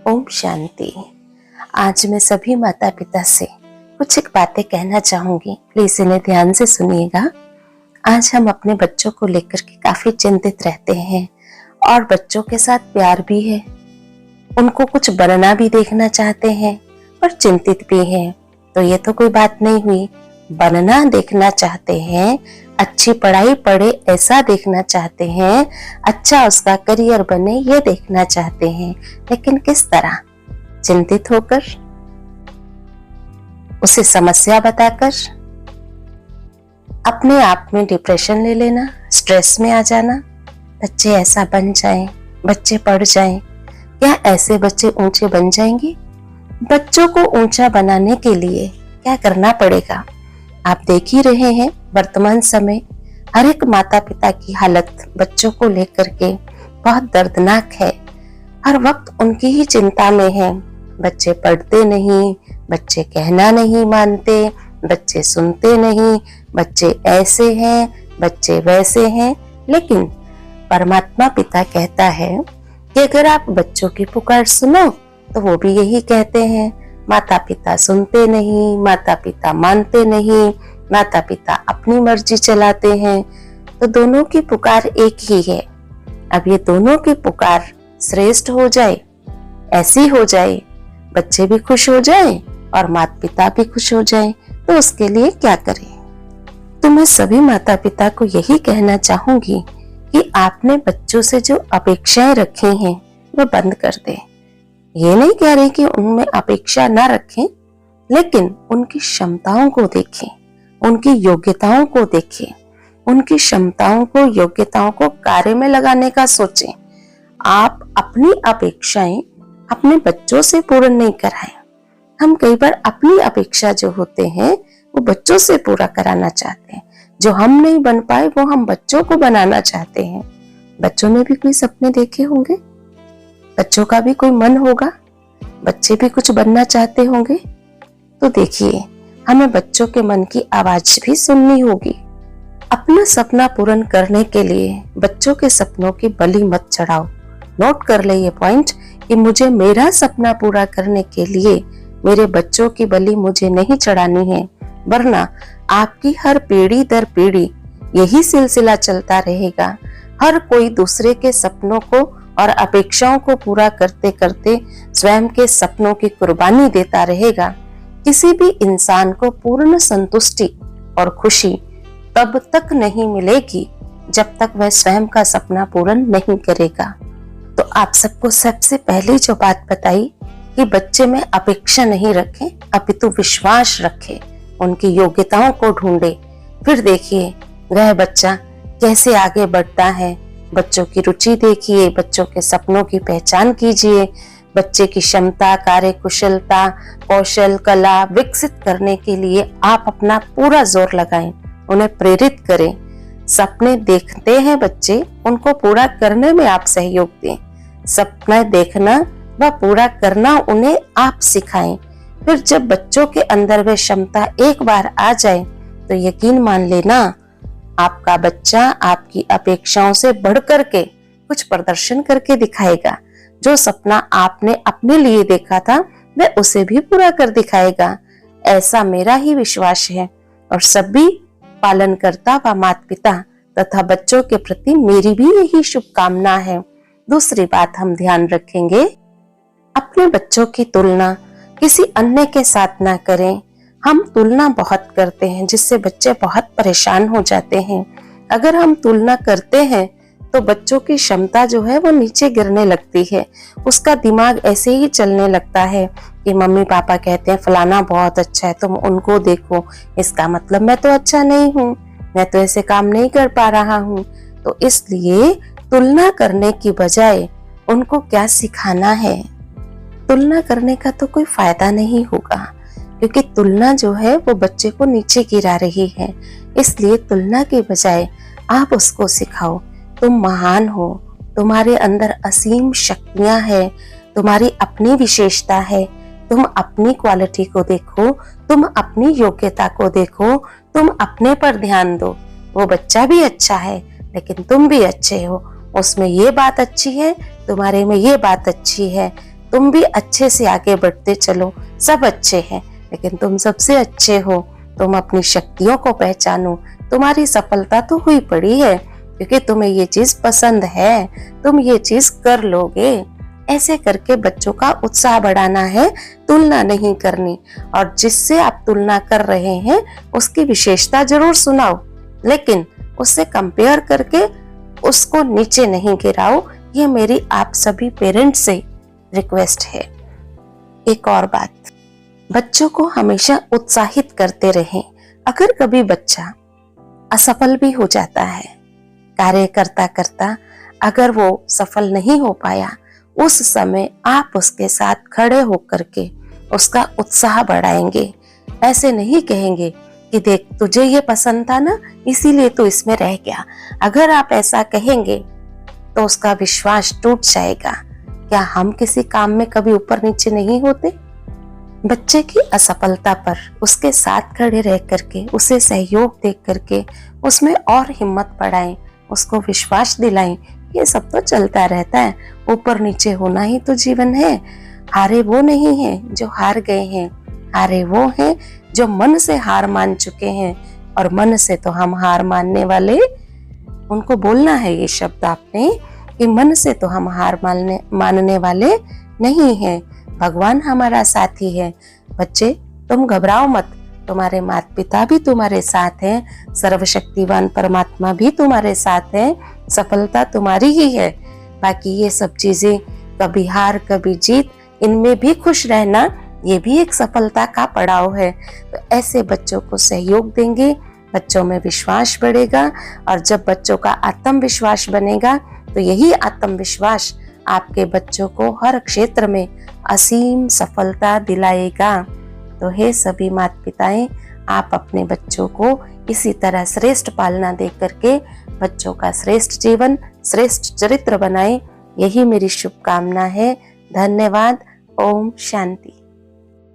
ओम शांति। आज मैं सभी माता पिता से कुछ एक बातें कहना चाहूंगी, प्लीज इन्हें ध्यान से सुनिएगा। आज हम अपने बच्चों को लेकर के काफी चिंतित रहते हैं और बच्चों के साथ प्यार भी है, उनको कुछ बनना भी देखना चाहते हैं पर चिंतित भी हैं। तो ये तो कोई बात नहीं हुई, बनना देखना चाहते हैं, अच्छी पढ़ाई पढ़े ऐसा देखना चाहते हैं, अच्छा उसका करियर बने ये देखना चाहते हैं, लेकिन किस तरह? चिंतित होकर, उसे समस्या बताकर, अपने आप में डिप्रेशन ले लेना, स्ट्रेस में आ जाना, बच्चे ऐसा बन जाएं, बच्चे पढ़ जाएं, क्या ऐसे बच्चे ऊंचे बन जाएंगे? बच्चों को ऊंचा बनाने के लिए क्या करना पड़ेगा? आप देख ही रहे हैं वर्तमान समय हर एक माता पिता की हालत बच्चों को लेकर के बहुत दर्दनाक है। हर वक्त उनकी ही चिंता में है। बच्चे पढ़ते नहीं, बच्चे कहना नहीं मानते, बच्चे सुनते नहीं, बच्चे ऐसे हैं, बच्चे वैसे हैं। लेकिन परमात्मा पिता कहता है कि अगर आप बच्चों की पुकार सुनो तो वो भी यही कहते हैं, माता पिता सुनते नहीं, माता पिता मानते नहीं, माता पिता अपनी मर्जी चलाते हैं। तो दोनों की पुकार एक ही है। अब ये दोनों की पुकार श्रेष्ठ हो जाए, ऐसी हो जाए, बच्चे भी खुश हो जाएं और माता पिता भी खुश हो जाएं, तो उसके लिए क्या करें? तो मैं सभी माता पिता को यही कहना चाहूंगी कि आपने बच्चों से जो अपेक्षाएं रखी हैं वो बंद कर दें। ये नहीं कह रहे कि उनमें अपेक्षा ना रखें, लेकिन उनकी क्षमताओं को देखें, उनकी योग्यताओं को देखें, उनकी क्षमताओं को, योग्यताओं को कार्य में लगाने का सोचें। आप अपनी अपेक्षाएं अपने बच्चों से पूर्ण नहीं कराएं। हम कई बार अपनी अपेक्षा जो होते हैं वो बच्चों से पूरा कराना चाहते हैं। जो हम नहीं बन पाए वो हम बच्चों को बनाना चाहते हैं। बच्चों ने भी कोई सपने देखे होंगे, बच्चों का भी कोई मन होगा, बच्चे भी कुछ बनना चाहते होंगे। तो देखिए, हमें बच्चों के मन की आवाज भी सुननी होगी। अपना सपना पूर्ण करने के लिए बच्चों के सपनों की बलि मत चढ़ाओ। नोट कर ले ये पॉइंट कि मुझे मेरा सपना पूरा करने के लिए मेरे बच्चों की बलि मुझे नहीं चढ़ानी है, वरना आपकी हर पीढ़ी दर पीढ़ी यही सिलसिला चलता रहेगा। हर कोई दूसरे के सपनों को और अपेक्षाओं को पूरा करते करते स्वयं के सपनों की कुर्बानी देता रहेगा। किसी भी इंसान को पूर्ण संतुष्टि और खुशी तब तक नहीं मिलेगी जब तक वह स्वयं का सपना पूर्ण नहीं करेगा। तो आप सबको सबसे पहले जो बात बताई कि बच्चे में अपेक्षा नहीं रखें, अपितु विश्वास रखें, उनकी योग्यताओं को ढूंढे। फिर देखिए वह बच्चा कैसे आगे बढ़ता है। बच्चों की रुचि देखिए, बच्चों के सपनों की पहचान कीजिए, बच्चे की क्षमता, कार्य कुशलता, कौशल, कला विकसित करने के लिए आप अपना पूरा जोर लगाएं, उन्हें प्रेरित करें। सपने देखते हैं बच्चे, उनको पूरा करने में आप सहयोग दें। सपना देखना व पूरा करना उन्हें आप सिखाएं। फिर जब बच्चों के अंदर वह क्षमता एक बार आ जाए तो यकीन मान लेना, आपका बच्चा आपकी अपेक्षाओं से बढ़ करके कुछ प्रदर्शन करके दिखाएगा। जो सपना आपने अपने लिए देखा था वह उसे भी पूरा कर दिखाएगा, ऐसा मेरा ही विश्वास है। और सभी पालनकर्ता व माता पिता तथा बच्चों के प्रति मेरी भी यही शुभकामना है। दूसरी बात हम ध्यान रखेंगे, अपने बच्चों की तुलना किसी अन्य के साथ ना करें। हम तुलना बहुत करते हैं जिससे बच्चे बहुत परेशान हो जाते हैं। अगर हम तुलना करते हैं तो बच्चों की क्षमता जो है वो नीचे गिरने लगती है। उसका दिमाग ऐसे ही चलने लगता है कि मम्मी पापा कहते हैं फलाना बहुत अच्छा है, तुम उनको देखो, इसका मतलब मैं तो अच्छा नहीं हूँ, मैं तो ऐसे काम नहीं कर पा रहा हूँ। तो इसलिए तुलना करने की बजाय उनको क्या सिखाना है? तुलना करने का तो कोई फायदा नहीं होगा, क्योंकि तुलना जो है वो बच्चे को नीचे गिरा रही है। इसलिए तुलना के बजाय आप उसको सिखाओ, तुम महान हो, तुम्हारे अंदर असीम शक्तियां हैं, तुम्हारी अपनी विशेषता है, तुम अपनी क्वालिटी को देखो, तुम अपनी योग्यता को देखो, तुम अपने पर ध्यान दो। वो बच्चा भी अच्छा है लेकिन तुम भी अच्छे हो, उसमें ये बात अच्छी है, तुम्हारे में ये बात अच्छी है। तुम भी अच्छे से आगे बढ़ते चलो। सब अच्छे हैं लेकिन तुम सबसे अच्छे हो। तुम अपनी शक्तियों को पहचानो। तुम्हारी सफलता तो हुई पड़ी है क्योंकि तुम्हें ये चीज पसंद है, तुम ये चीज कर लोगे। ऐसे करके बच्चों का उत्साह बढ़ाना है, तुलना नहीं करनी। और जिससे आप तुलना कर रहे हैं उसकी विशेषता जरूर सुनाओ, लेकिन उससे कंपेयर करके उसको नीचे नहीं गिराओ। ये मेरी आप सभी पेरेंट्स से रिक्वेस्ट है। एक और बात, बच्चों को हमेशा उत्साहित करते रहें। अगर कभी बच्चा असफल भी हो जाता है, कार्य करता करता अगर वो सफल नहीं हो पाया, उस समय आप उसके साथ खड़े होकर के उसका उत्साह बढ़ाएंगे। ऐसे नहीं कहेंगे कि देख तुझे ये पसंद था ना, इसीलिए तू इसमें रह गया। अगर आप ऐसा कहेंगे तो उसका विश्वास टूट जाएगा। क्या हम किसी काम में कभी ऊपर नीचे नहीं होते? बच्चे की असफलता पर उसके साथ खड़े रह करके, उसे सहयोग दे करके उसमें और हिम्मत बढ़ाएं, उसको विश्वास दिलाएं। ये सब तो चलता रहता है, ऊपर नीचे होना ही तो जीवन है। हारे वो नहीं हैं जो हार गए हैं, हारे वो हैं जो मन से हार मान चुके हैं। और मन से तो हम हार मानने वाले, उनको बोलना है ये शब्द आपने कि मन से तो हम हार मानने वाले नहीं हैं। भगवान हमारा साथी है। बच्चे तुम घबराओ मत, तुम्हारे माता पिता भी तुम्हारे साथ हैं, सर्वशक्तिवान परमात्मा भी तुम्हारे साथ है। सफलता तुम्हारी ही है। बाकी ये सब चीजें, कभी हार कभी जीत, इनमें भी खुश रहना, ये भी एक सफलता का पड़ाव है। तो ऐसे बच्चों को सहयोग देंगे, बच्चों में विश्वास बढ़ेगा। और जब बच्चों का आत्मविश्वास बनेगा तो यही आत्मविश्वास आपके बच्चों को हर क्षेत्र में असीम सफलता दिलाएगा। तो हे सभी माता पिताएं, आप अपने बच्चों को इसी तरह श्रेष्ठ पालना दे करके बच्चों का श्रेष्ठ जीवन, श्रेष्ठ चरित्र बनाएं। यही मेरी शुभकामना है। धन्यवाद। ओम शांति।